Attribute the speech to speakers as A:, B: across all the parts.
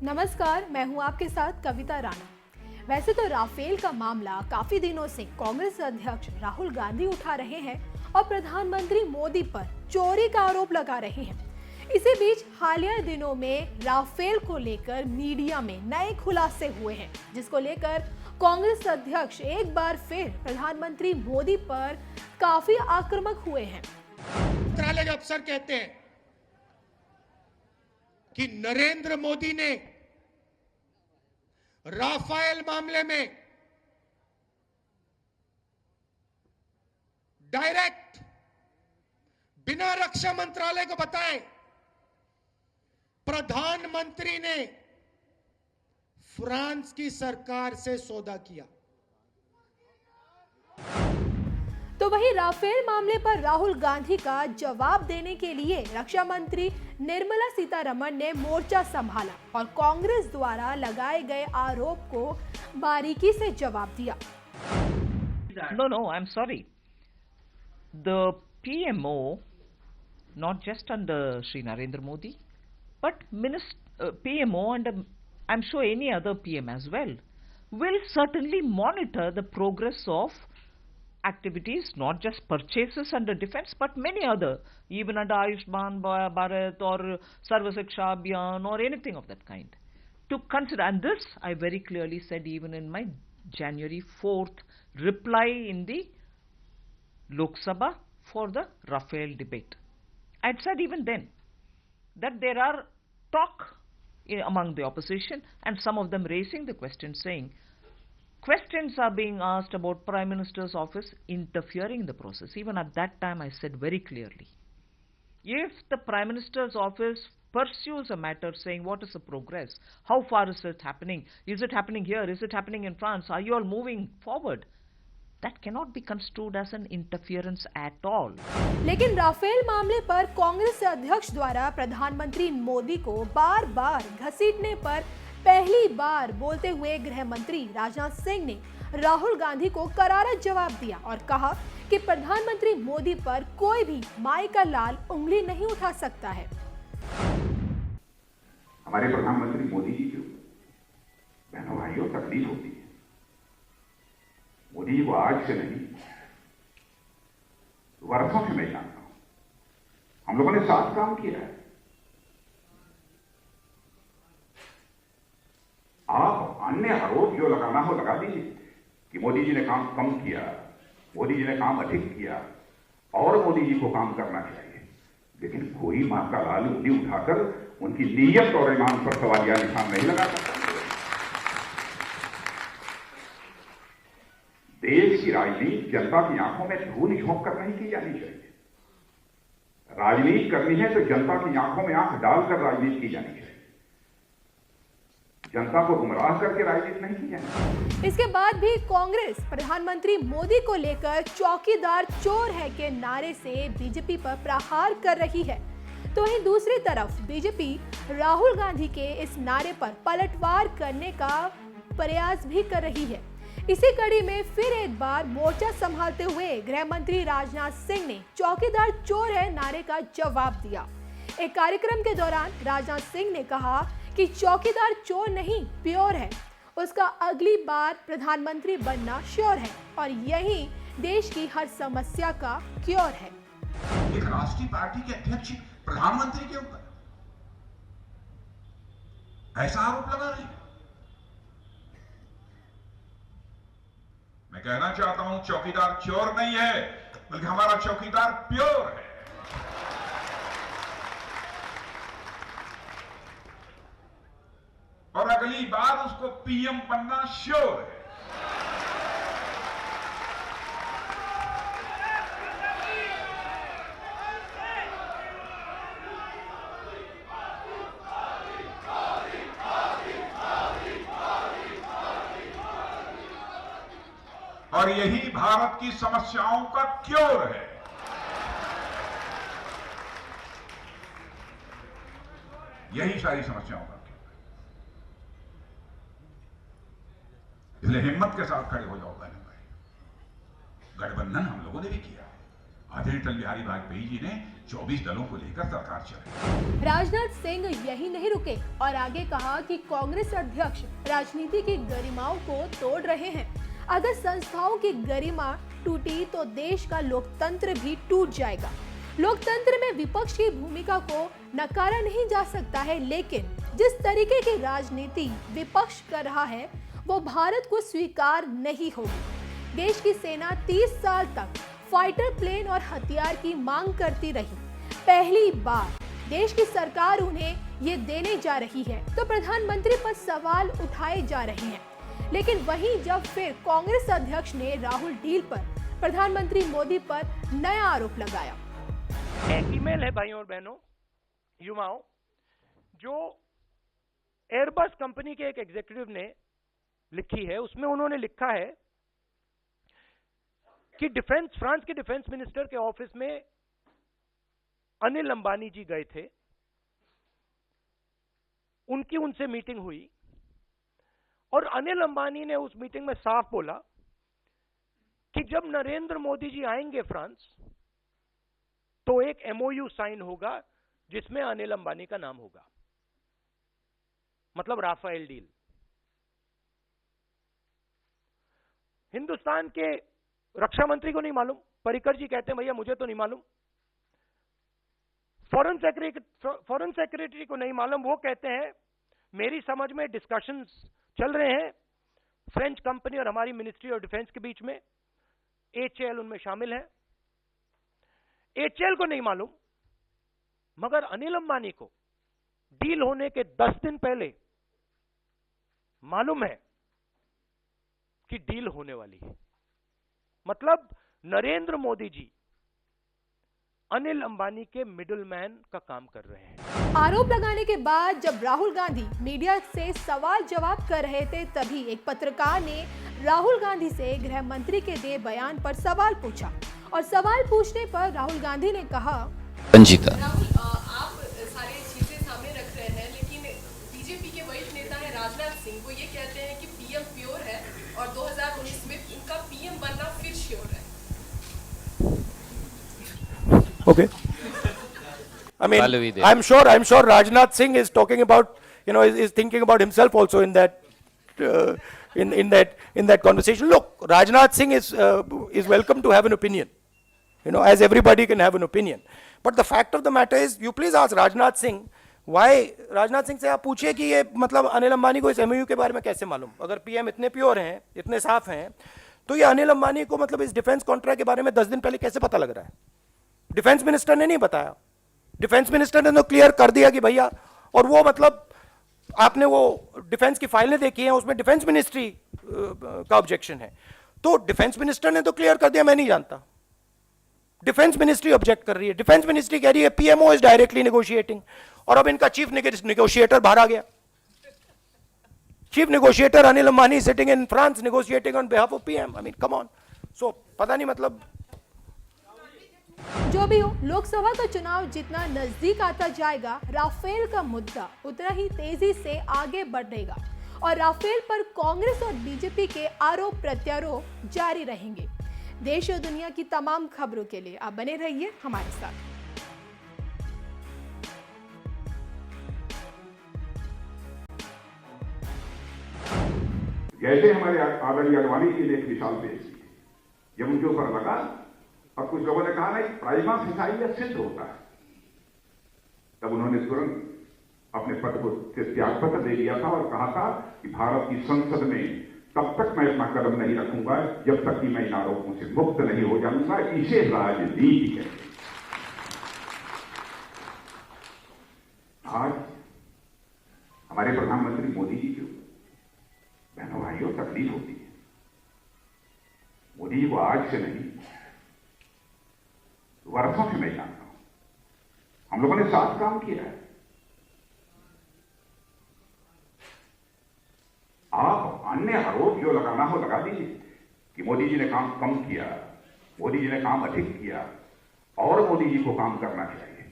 A: नमस्कार, मैं हूं आपके साथ कविता राणा। वैसे तो राफेल का मामला काफी दिनों से कांग्रेस अध्यक्ष राहुल गांधी उठा रहे हैं और प्रधानमंत्री मोदी पर चोरी का आरोप लगा रहे हैं। इसी बीच हालिया दिनों में राफेल को लेकर मीडिया में नए खुलासे हुए हैं, जिसको लेकर कांग्रेस अध्यक्ष एक बार फिर प्रधानमंत्री मोदी पर काफी आक्रामक हुए हैं।
B: मंत्रालय के अफसर कहते हैं कि नरेंद्र मोदी ने राफेल मामले में डायरेक्ट बिना रक्षा मंत्रालय को बताए प्रधानमंत्री ने फ्रांस की सरकार से सौदा किया।
A: तो वहीं राफेल मामले पर राहुल गांधी का जवाब देने के लिए रक्षा मंत्री निर्मला सीतारमण ने मोर्चा संभाला और कांग्रेस द्वारा लगाए गए आरोप को बारीकी से जवाब दिया।
C: No, I'm sorry. The PMO, not just under Sri Narendra Modi, but PMO and I'm sure any other PM as well, will certainly monitor the progress of activities, not just purchases under defense, but many other, even under Ayushman Bharat or Sarva Shiksha Abhiyan or anything of that kind. To consider, and this I very clearly said even in my January 4th reply in the Lok Sabha for the Rafale debate. I had said even then that there are talk among the opposition and some of them raising the question saying questions are being asked about Prime Minister's office interfering in the process. Even at that time I said very clearly, if the Prime Minister's office pursues a matter saying what is the progress, how far is it happening, is it happening here, is it happening in France, are you all moving forward, that cannot be construed as an interference at all.
A: लेकिन Rafale मामले पर कांग्रेस अध्यक्ष द्वारा प्रधानमंत्री मोदी को बार बार घसीटने पर पहली बार बोलते हुए गृह मंत्री राजनाथ सिंह ने राहुल गांधी को करारा जवाब दिया और कहा कि प्रधानमंत्री मोदी पर कोई भी माई का लाल उंगली नहीं उठा सकता है।
D: हमारे प्रधानमंत्री मोदी जी को बहनों भाइयों तकलीफ होती है। मोदी जी को आज से नहीं, वर्षों से मैं जानता हूं। हम लोगों ने साथ काम किया है। आप अन्य आरोप जो लगाना हो लगा दीजिए कि मोदी जी ने काम कम किया, मोदी जी ने काम अधिक किया और मोदी जी को काम करना चाहिए, लेकिन कोई मां का लाल उंगली उठाकर उनकी नीयत और ईमान पर सवालिया निशान नहीं लगा सकता। देश की राजनीति जनता की आंखों में धूल झोंक कर नहीं की जानी चाहिए। राजनीति करनी है तो जनता की आंखों में आंख डालकर राजनीति की जानी चाहिए, जनता को गुमराह करके राजनीति नहीं की जानी।
A: इसके बाद भी कांग्रेस प्रधानमंत्री मोदी को लेकर चौकीदार चोर है के नारे से बीजेपी पर प्रहार कर रही है, तो वहीं दूसरी तरफ बीजेपी राहुल गांधी के इस नारे पर पलटवार करने का प्रयास भी कर रही है। इसी कड़ी में फिर एक बार मोर्चा संभालते हुए गृह मंत्री राजनाथ सिंह ने चौकीदार चोर है नारे का जवाब दिया। एक कार्यक्रम के दौरान राजनाथ सिंह ने कहा कि चौकीदार चोर नहीं प्योर है, उसका अगली बार प्रधानमंत्री बनना श्योर है और यही देश की हर समस्या का क्योर है।
E: एक राष्ट्रीय पार्टी के अध्यक्ष प्रधानमंत्री के ऊपर ऐसा आरोप लगा रहे हैं। मैं कहना चाहता हूं चौकीदार चोर नहीं है, बल्कि हमारा चौकीदार प्योर है। और अगली बार उसको पीएम बनना श्योर है। और यही भारत की समस्याओं का क्योर है। यही सारी समस्याओं का क्योर है। इसलिए हिम्मत के साथ खड़े हो जाओ बहन भाई। गठबंधन हम लोगों ने भी किया है, आदरणीय अटल बिहारी वाजपेयी जी ने 24 दलों को लेकर सरकार चलाई।
A: राजनाथ सिंह यही नहीं रुके और आगे कहा कि कांग्रेस अध्यक्ष राजनीति की गरिमाओं को तोड़ रहे हैं। अगर संस्थाओं की गरिमा टूटी तो देश का लोकतंत्र भी टूट जाएगा। लोकतंत्र में विपक्ष की भूमिका को नकारा नहीं जा सकता है, लेकिन जिस तरीके की राजनीति विपक्ष कर रहा है वो भारत को स्वीकार नहीं होगी। देश की सेना 30 साल तक फाइटर प्लेन और हथियार की मांग करती रही। पहली बार देश की सरकार उन्हें ये देने जा रही है तो प्रधानमंत्री पर सवाल उठाए जा रहे हैं। लेकिन वहीं जब फिर कांग्रेस अध्यक्ष ने राहुल डील पर प्रधानमंत्री मोदी पर नया आरोप लगाया।
F: ईमेल है भाइयों और बहनों, युवाओं, जो एयरबस कंपनी के एक एग्जीक्यूटिव ने लिखी है। उसमें उन्होंने लिखा है कि फ्रांस के डिफेंस मिनिस्टर के ऑफिस में अनिल अंबानी जी गए थे, उनकी उनसे मीटिंग हुई और अनिल अंबानी ने उस मीटिंग में साफ बोला कि जब नरेंद्र मोदी जी आएंगे फ्रांस तो एक एमओयू साइन होगा जिसमें अनिल अंबानी का नाम होगा, मतलब राफेल डील। हिंदुस्तान के रक्षा मंत्री को नहीं मालूम, पर्रिकर जी कहते हैं भैया मुझे तो नहीं मालूम। फॉरेन सेक्रेटरी को नहीं मालूम, वो कहते हैं मेरी समझ में डिस्कशंस चल रहे हैं फ्रेंच कंपनी और हमारी मिनिस्ट्री ऑफ डिफेंस के बीच में, एचएल उनमें शामिल है। एचएल को नहीं मालूम, मगर अनिल अंबानी को डील होने के 10 दिन पहले मालूम है कि डील होने वाली है। मतलब नरेंद्र मोदी जी अनिल अंबानी के मिडलमैन का काम कर रहे हैं।
A: आरोप लगाने के बाद जब राहुल गांधी मीडिया से सवाल जवाब कर रहे थे, तभी एक पत्रकार ने राहुल गांधी से गृह मंत्री के दिए बयान पर सवाल पूछा और सवाल पूछने पर राहुल गांधी ने कहा,
G: राहुल, आप सारी चीजें सामने रख रहे हैं, लेकिन बीजेपी के वरिष्ठ नेता है राजनाथ सिंह, वो ये कहते हैं कि पीएम प्योर है और 2019 में इनका पीएम बनना फिर श्योर है।
F: Okay. I mean, I'm sure Rajnath Singh is talking about, is thinking about himself also in that, in that conversation. Look, Rajnath Singh is welcome to have an opinion, as everybody can have an opinion. But the fact of the matter is, you please ask Rajnath Singh why. Rajnath Singh से आप पूछिए कि ये मतलब अनिल अंबानी को इस MOU के बारे में कैसे मालूम। अगर पीएम इतने प्योर हैं, इतने साफ हैं, तो ये अनिल अंबानी को मतलब इस डिफेंस कॉन्ट्रैक्ट के बारे में 10 दिन पहले कैसे पता लग रहा है? डिफेंस मिनिस्टर ने नहीं बताया। डिफेंस मिनिस्टर ने तो क्लियर कर दिया कि भैया, और वो मतलब आपने वो डिफेंस की फाइलें देखी हैं, उसमें डिफेंस मिनिस्ट्री का ऑब्जेक्शन है। तो डिफेंस मिनिस्टर ने तो क्लियर कर दिया मैं नहीं जानता। डिफेंस मिनिस्ट्री ऑब्जेक्ट कर रही है, डिफेंस मिनिस्ट्री कह रही है पीएमओ इज डायरेक्टली नेगोशिएटिंग, और अब इनका चीफ नेगोशिएटर बाहर आ गया। Chief negotiator Anil Ambani sitting in France negotiating on behalf of PM. I mean come on. So पता नहीं मतलब।
A: जो भी हो, लोकसभा का चुनाव जितना नजदीक आता जाएगा, राफेल का मुद्दा उतना ही तेजी से आगे बढ़ेगा और राफेल पर कांग्रेस और बीजेपी के आरोप प्रत्यारोप जारी रहेंगे। देश और दुनिया की तमाम खबरों के लिए आप बने रहिए हमारे साथ।
D: जैसे हमारे आदरणीय अडवाणी जी ने एक मिसाल पेश की, जब उनके ऊपर लगा और कुछ लोगों ने कहा ना प्राइमा फेसाई सिद्ध होता है, तब उन्होंने तुरंत अपने पद को त्याग पत्र दे दिया था और कहा था कि भारत की संसद में तब तक मैं अपना कदम नहीं रखूंगा जब तक कि मैं इन आरोपों से मुक्त नहीं हो जाऊंगा। इसे राजनीति है। आज हमारे प्रधानमंत्री मोदी जी को बहनों भाइयों तकलीफ होती है। मोदी जी को आज से नहीं, वर्षों से मैं जानता हूं, हम लोगों ने साथ काम किया है। आप अन्य आरोप जो लगाना हो लगा दीजिए कि मोदी जी ने काम कम किया, मोदी जी ने काम अधिक किया और मोदी जी को काम करना चाहिए,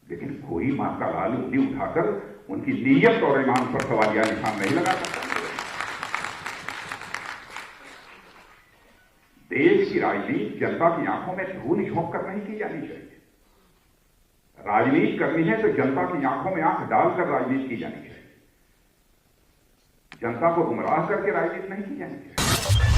D: लेकिन कोई मां का लाल उंगली उठाकर उनकी नीयत और ईमान पर सवालिया निशान नहीं लगा सकता। देश की राजनीति जनता की आंखों में धूल झोंक कर नहीं की जानी चाहिए। राजनीति करनी है तो जनता की आंखों में आंख डालकर राजनीति की जानी चाहिए। जनता को गुमराह करके राजनीति नहीं की जानी चाहिए।